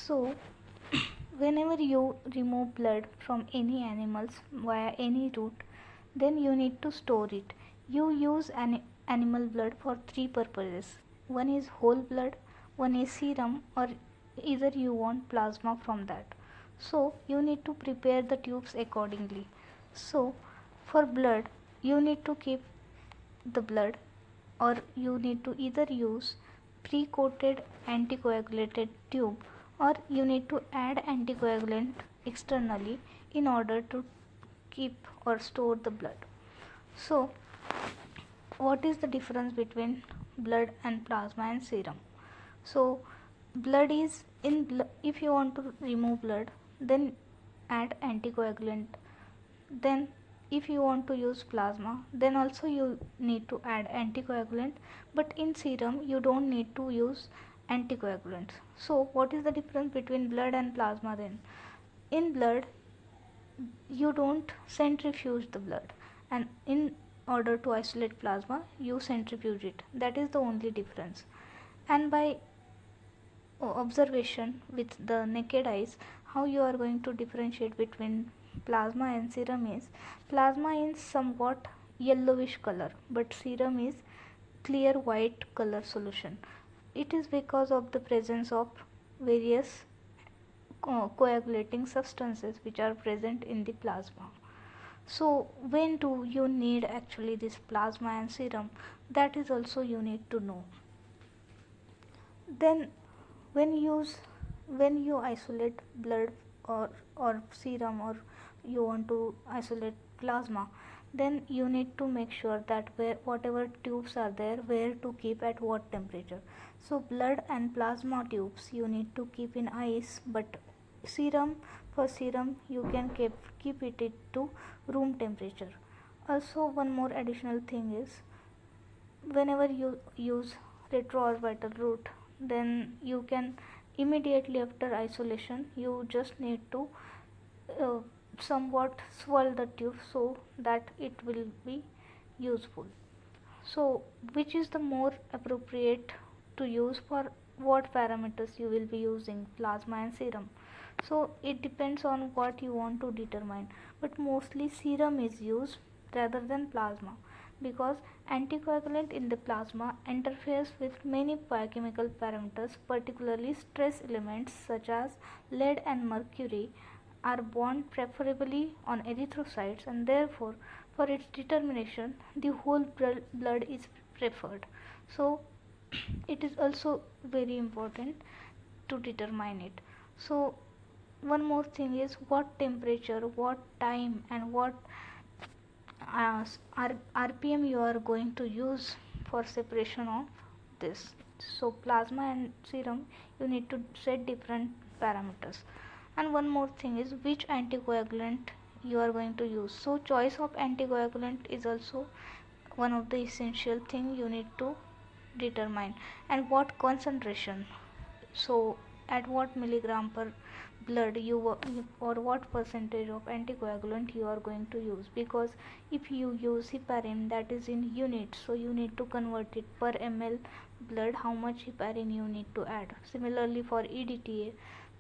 So, whenever you remove blood from any animals via any route, then you need to store it. You use animal blood for three purposes. One is whole blood, one is serum, or either you want plasma from that. So, you need to prepare the tubes accordingly. So, for blood, you need to keep the blood, or you need to either use pre-coated anticoagulated tube, or you need to add anticoagulant externally in order to keep or store the blood. So, what is the difference between blood and plasma and serum? So, blood is if you want to remove blood, then add anticoagulant. Then if you want to use plasma, then also you need to add anticoagulant, but in serum you don't need to use anticoagulants. So what is the difference between blood and plasma then? In blood you don't centrifuge the blood, and in order to isolate plasma you centrifuge it. That is the only difference. And by observation with the naked eyes, how you are going to differentiate between plasma and serum is, plasma is somewhat yellowish color but serum is clear white color solution. It is because of the presence of various coagulating substances which are present in the plasma. So when do you need actually this plasma and serum, that is also you need to know. Then when you isolate blood or serum, or you want to isolate plasma, then you need to make sure that whatever tubes are there, where to keep at what temperature. So blood and plasma tubes you need to keep in ice, but for serum you can keep it to room temperature. Also, one more additional thing is, whenever you use retro-orbital route, then you can immediately after isolation you just need to uh, somewhat swirl the tube so that it will be useful. So which is the more appropriate to use for what parameters you will be using, plasma and serum? So it depends on what you want to determine, but mostly serum is used rather than plasma, because anticoagulant in the plasma interferes with many biochemical parameters, particularly stress elements such as lead and mercury are bound preferably on erythrocytes, and therefore for its determination the whole blood is preferred. So it is also very important to determine it. So one more thing is what temperature, what time, and what RPM you are going to use for separation of this. So plasma and serum you need to set different parameters. And one more thing is which anticoagulant you are going to use. So choice of anticoagulant is also one of the essential thing you need to determine, and what concentration. So at what milligram per blood or what percentage of anticoagulant you are going to use, because if you use heparin, that is in units, so you need to convert it per ml blood, how much heparin you need to add. Similarly for EDTA,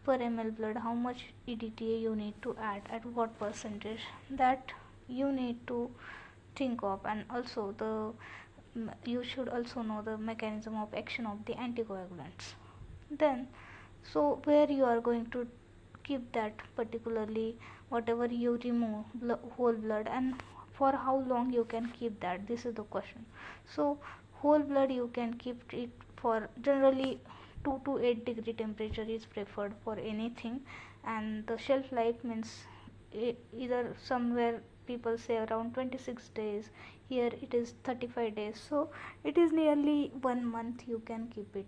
per ml blood how much EDTA you need to add at what percentage, that you need to think of. And also you should also know the mechanism of action of the anticoagulants. Then so where you are going to keep that, particularly whatever you remove whole blood, and for how long you can keep that, this is the question. So whole blood you can keep it for generally 2 to 8 degree temperature is preferred for anything, and the shelf life means either somewhere people say around 26 days, here it is 35 days, so it is nearly 1 month you can keep it.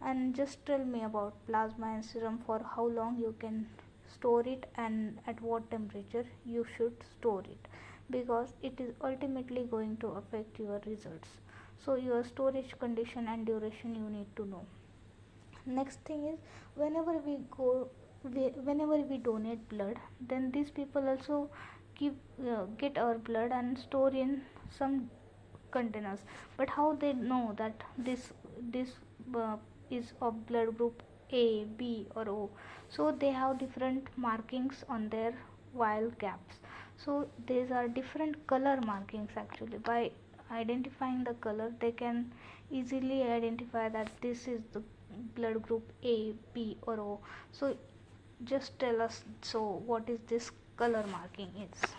And just tell me about plasma and serum, for how long you can store it and at what temperature you should store it, because it is ultimately going to affect your results. So your storage condition and duration you need to know. Next thing is, whenever we donate blood, then these people also get our blood and store in some containers, but how they know that this is of blood group A, B, or O. So they have different markings on their vial caps. So these are different color markings actually. By identifying the color, they can easily identify that this is the blood group A, B, or O. So just tell us, so what is this color marking is?